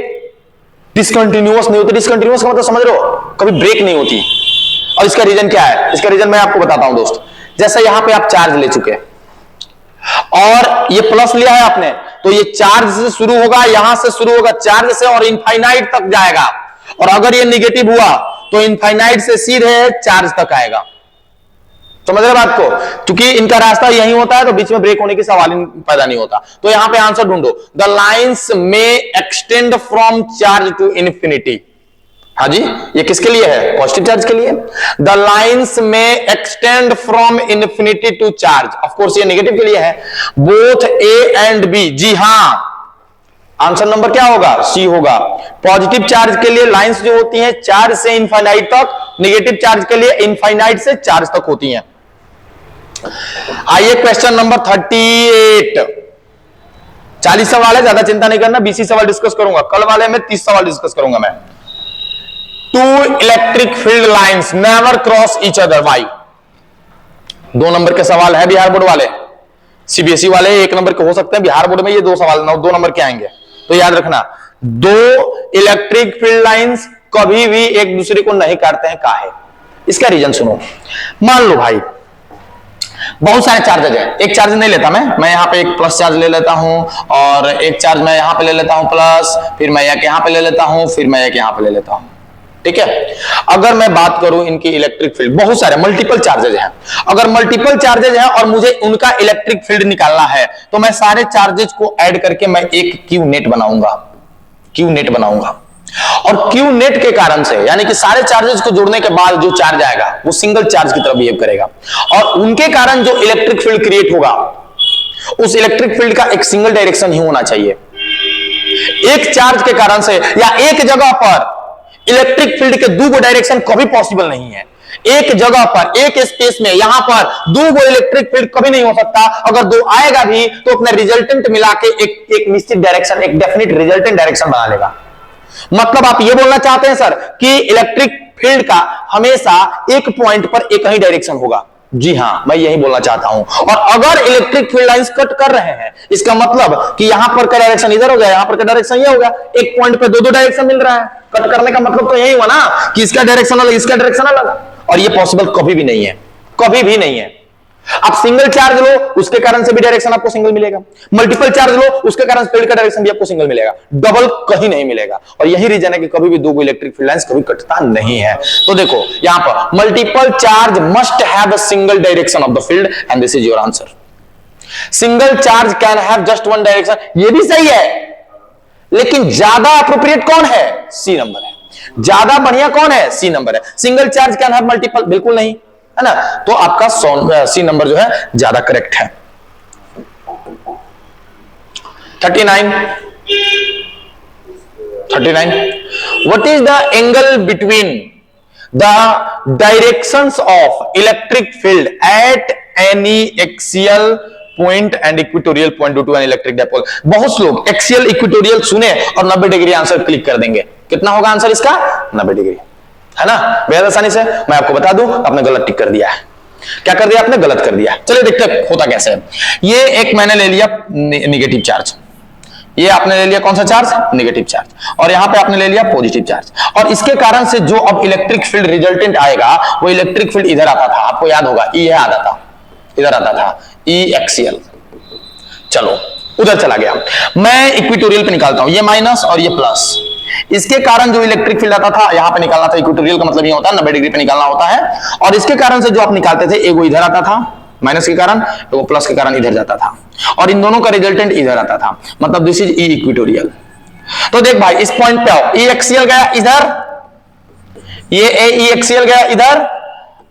डिसकंटिन्यूअस नहीं होती। डिसकंटिन्यूअस का मतलब समझ रहे हो, कभी ब्रेक नहीं होती। और इसका रीजन क्या है, इसका रीजन मैं आपको बताता हूं दोस्त। जैसे यहां पे आप चार्ज ले चुके और ये प्लस लिया है आपने, तो ये चार्ज से शुरू होगा, यहां से शुरू होगा चार्ज से और इनफाइनाइट तक जाएगा। और अगर ये निगेटिव हुआ तो इनफाइनाइट से सीधे चार्ज तक आएगा। समझ रहे बात को, क्योंकि इनका रास्ता यही होता है तो बीच में ब्रेक होने की सवाल पैदा नहीं होता। तो यहां पे आंसर ढूंढो, the lines may extend from charge to infinity. हाँ जी, ये किसके लिए है? पॉजिटिव चार्ज के लिए। The lines may extend from infinity to charge, of course ये नेगेटिव के लिए है। बोथ ए एंड बी, जी हां, आंसर नंबर क्या होगा? सी होगा। पॉजिटिव चार्ज के लिए लाइंस जो होती हैं चार्ज से इनफाइनाइट तक, नेगेटिव चार्ज के लिए इनफाइनाइट से चार्ज तक होती हैं। आइए क्वेश्चन नंबर 38। 40 सवाल है, ज्यादा चिंता नहीं करना, 20 सवाल डिस्कस करूंगा। कल वाले में 30 सवाल डिस्कस करूंगा मैं। Two electric field lines never cross each other, why? 2 number के सवाल है बिहार बोर्ड वाले, सीबीएसई वाले 1 नंबर के हो सकते हैं, बिहार बोर्ड में ये 2 सवाल 2 नंबर के आएंगे। तो याद रखना, 2 इलेक्ट्रिक फील्ड लाइंस कभी भी एक दूसरे को नहीं काटते हैं, काहे? इसका रीजन सुनो। मान लो भाई बहुत सारे चार्जेज है, एक चार्ज नहीं लेता मैं यहां पे एक प्लस चार्ज ले लेता हूं, और एक चार्ज मैं यहां पे ले लेता हूं प्लस, फिर मैं एक यहां पे ले लेता हूं, फिर मैं एक यहां पे ले लेता हूं, ठीक है। अगर मैं बात करूं इनकी इलेक्ट्रिक फील्ड, बहुत सारे मल्टीपल चार्जेज हैं। अगर मल्टीपल चार्जेज हैं और मुझे उनका इलेक्ट्रिक फील्ड निकालना है, तो मैं सारे चार्जेज को ऐड करके मैं एक क्यू नेट बनाऊंगा, क्यू नेट बनाऊंगा। और क्यू नेट के कारण से, यानी कि सारे चार्जेस को जोड़ने के बाद जो चार्ज आएगा वो सिंगल चार्ज की तरह बिहेव करेगा, और उनके कारण जो इलेक्ट्रिक फील्ड क्रिएट होगा, उस इलेक्ट्रिक फील्ड का एक सिंगल डायरेक्शन ही होना चाहिए। एक चार्ज के कारण से या एक जगह पर इलेक्ट्रिक फील्ड के 2 डायरेक्शन कभी पॉसिबल नहीं है। एक जगह पर, एक स्पेस में, यहां पर 2 इलेक्ट्रिक फील्ड कभी नहीं हो सकता। अगर 2 आएगा भी तो अपना रिजल्टेंट मिला के एक निश्चित डायरेक्शन, एक डेफिनेट रिजल्टेंट डायरेक्शन बना लेगा। मतलब आप ये बोलना चाहते हैं सर कि इलेक्ट्रिक फील्ड का हमेशा एक पॉइंट पर एक ही डायरेक्शन होगा? जी हां, मैं यही बोलना चाहता हूं। और अगर इलेक्ट्रिक फील्ड लाइंस कट कर रहे हैं, इसका मतलब कि यहां पर का डायरेक्शन इधर हो गया, यहां पर का डायरेक्शन ये हो गया, एक पॉइंट पे 2 डायरेक्शन मिल रहा है। कट करने का मतलब तो यही हुआ ना कि इसका डायरेक्शन अलग, इसका डायरेक्शन अलग, और ये पॉसिबल कभी भी नहीं है, कभी भी नहीं है। आप सिंगल चार्ज लो, उसके कारण से भी डायरेक्शन आपको सिंगल मिलेगा। मल्टीपल चार्ज लो, उसके कारण फील्ड का डायरेक्शन भी आपको सिंगल मिलेगा, डबल कहीं नहीं मिलेगा। और यही रीजन है कि कभी भी 2 इलेक्ट्रिक फील्ड लाइंस कभी कटता नहीं है। तो देखो यहां पर multiple charge must have a single direction of the field, and this is your answer. Single charge can have just 1 direction, ये भी सही है, लेकिन ज्यादा अप्रोप्रिएट कौन है? सी नंबर है। ज्यादा बढ़िया कौन है? सी नंबर है। Single charge can have multiple, बिल्कुल नहीं, है ना। तो आपका सी नंबर जो है ज्यादा करेक्ट है। 39 what is the angle between the directions of electric field at any axial point and equatorial point due to an electric dipole? बहुत लोग एक्सियल इक्वेटोरियल सुने और 90 डिग्री आंसर क्लिक कर देंगे। कितना होगा आंसर इसका? 90 डिग्री, है ना। बेहद आसानी से मैं आपको बता दूं, आपने गलत टिक कर दिया है। क्या कर दिया आपने? गलत कर दिया। चलिए देखते हैं होता कैसे है। ये एक मैंने ले लिया नेगेटिव चार्ज, ये आपने ले लिया कौन सा चार्ज? नेगेटिव चार्ज, और यहां पे आपने ले लिया पॉजिटिव चार्ज, और इसके कारण से जो अब इलेक्ट्रिक फील्ड रिजल्टेंट आएगा वो इलेक्ट्रिक फील्ड इधर आता था, आपको याद होगा, ई यह आता था, इधर आता था, ई एक्सियल। चलो उधर चला गया। मैं इक्वेटोरियल पे निकालता हूं, ये माइनस और ये प्लस। इसके कारण जो इलेक्ट्रिक फील्ड आता था यहां पे निकालना था, इक्वेटोरियल का मतलब ये होता है 90 डिग्री पे निकालना होता है, और इसके कारण से जो आप निकालते थे, एगो इधर आता था माइनस के कारण, एगो प्लस के कारण इधर जाता था, और इन दोनों का रिजल्टेंट इधर आता था, मतलब दिस इज ई इक्वेटोरियल। तो देख भाई इस पॉइंट पे आओ, ई एक्सियल गया इधर, ये ए ई एक्सियल गया इधर,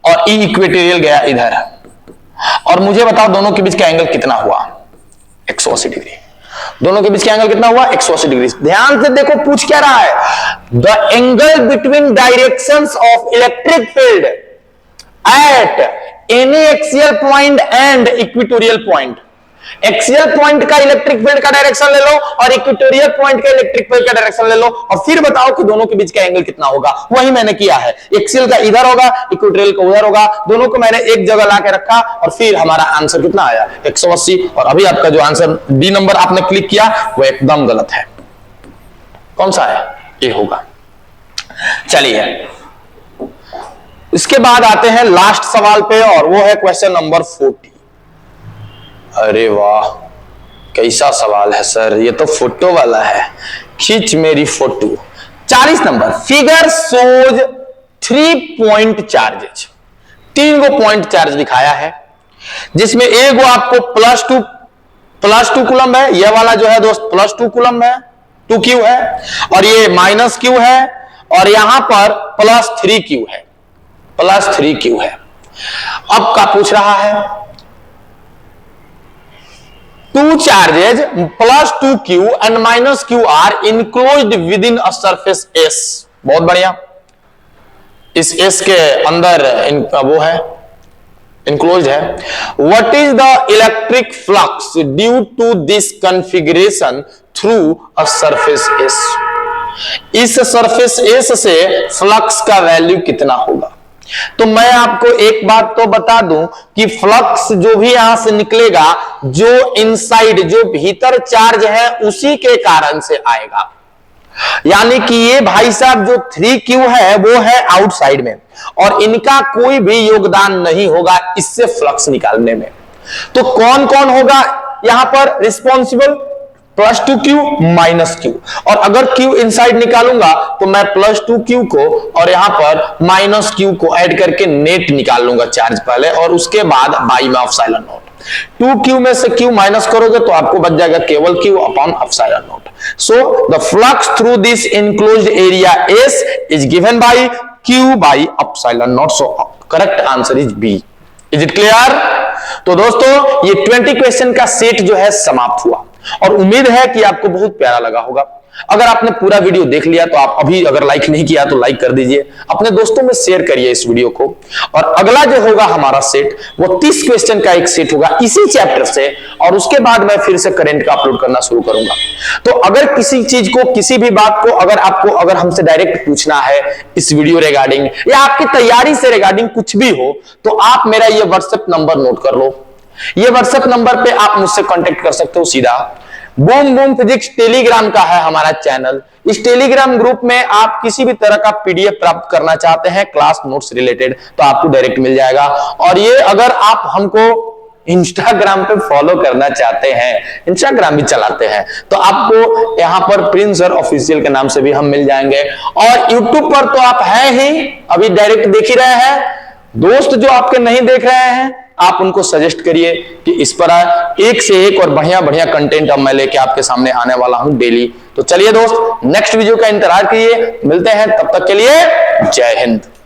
और ई इक्वेटोरियल गया इधर, और मुझे बताओ दोनों के बीच का एंगल कितना हुआ? 180 डिग्री। दोनों के बीच का एंगल कितना हुआ? 180 डिग्री। ध्यान से देखो पूछ क्या रहा है, the angle between directions of electric field at any axial point and equatorial point. Axial point का इलेक्ट्रिक फील्ड का डायरेक्शन ले लो और इक्वेटोरियल पॉइंट का इलेक्ट्रिक फील्ड का डायरेक्शन ले लो, और फिर बताओ कि दोनों के बीच का एंगल कितना होगा। वही मैंने किया है, एक्सियल का इधर होगा, इक्वेटोरियल का उधर होगा, दोनों को मैंने एक जगह ला के रखा, और फिर हमारा आंसर कितना आया? 180। और अभी आपका जो आंसर डी नंबर आपने क्लिक किया वो एकदम गलत है। कौन सा है? ये होगा। चलिए इसके बाद आते हैं लास्ट सवाल पे, और वो है क्वेश्चन नंबर 40। अरे वाह कैसा सवाल है सर, ये तो फोटो वाला है, खींच मेरी photo. 40 number, figure shows 3 point charges. 3 गो पॉइंट चार्ज दिखाया है, जिसमें एक गो आपको +2 कूलम है, यह वाला जो है दोस्त +2 कूलम है, 2 क्यू है, और ये -Q है, और यहां पर +3q है, +3q है। अब का पूछ रहा है, 2 charges +2q and -q are enclosed within a surface S। बहुत बढ़िया, इस S के अंदर वो है, enclosed है। What is the electric flux due to this configuration through a surface S? इस सरफेस S से फ्लक्स का वैल्यू कितना होगा? तो मैं आपको एक बात तो बता दूं कि फ्लक्स जो भी यहां से निकलेगा, जो इनसाइड, जो भीतर चार्ज है उसी के कारण से आएगा। यानी कि ये भाई साहब जो 3q है वो है आउटसाइड में, और इनका कोई भी योगदान नहीं होगा इससे फ्लक्स निकालने में। तो कौन कौन होगा यहां पर रिस्पॉन्सिबल? +2q -q, और अगर q इनसाइड निकालूंगा तो मैं +2q को और यहां पर -q को ऐड करके नेट निकाल लूंगा चार्ज पहले, और उसके बाद बाई में एप्सिलॉन नॉट। 2q में से q माइनस करोगे तो आपको बच जाएगा केवल q upon epsilon not. So the flux through this enclosed area S is given bye q by epsilon not. So correct answer is B। Is it clear? तो दोस्तों ये 20 क्वेश्चन का सेट जो है समाप्त हुआ, और उम्मीद है कि आपको बहुत प्यारा लगा होगा। अगर आपने पूरा वीडियो देख लिया तो आप अभी अगर लाइक नहीं किया तो लाइक कर दीजिए, अपने दोस्तों में शेयर करिए इस वीडियो को। और अगला जो होगा हमारा सेट वो 30 क्वेश्चन का एक सेट होगा इसी चैप्टर से, और उसके बाद मैं फिर से करंट का अपलोड करना शुरू करूंगा। तो अगर किसी चीज को, किसी भी बात को अगर हमसे डायरेक्ट पूछना है इस वीडियो रिगार्डिंग, या आपकी तैयारी से रिगार्डिंग कुछ भी हो, तो आप मेरा ये व्हाट्सएप नंबर नोट कर लो। ये व्हाट्सएप नंबर पे आप मुझसे कांटेक्ट कर सकते हो सीधा। बूम बूम फिजिक्स टेलीग्राम का है हमारा चैनल। इस टेलीग्राम ग्रुप में आप किसी भी तरह का पीडीएफ प्राप्त करना चाहते हैं क्लास नोट्स रिलेटेड तो आपको डायरेक्ट मिल जाएगा। और ये अगर आप हमको इंस्टाग्राम पे फॉलो करना चाहते हैं, इंस्टाग्राम भी चलाते हैं, तो आपको यहां पर प्रिंस सर ऑफिशियल के नाम से भी हम मिल जाएंगे। और यूट्यूब पर तो आप हैं ही, अभी डायरेक्ट देख ही रहे हैं। दोस्त जो आपके नहीं देख रहे हैं आप उनको सजेस्ट करिए कि इस पर एक से एक और बढ़िया बढ़िया कंटेंट अब मैं लेके आपके सामने आने वाला हूं डेली। तो चलिए दोस्त, नेक्स्ट वीडियो का इंतजार कीजिए, मिलते हैं, तब तक के लिए जय हिंद।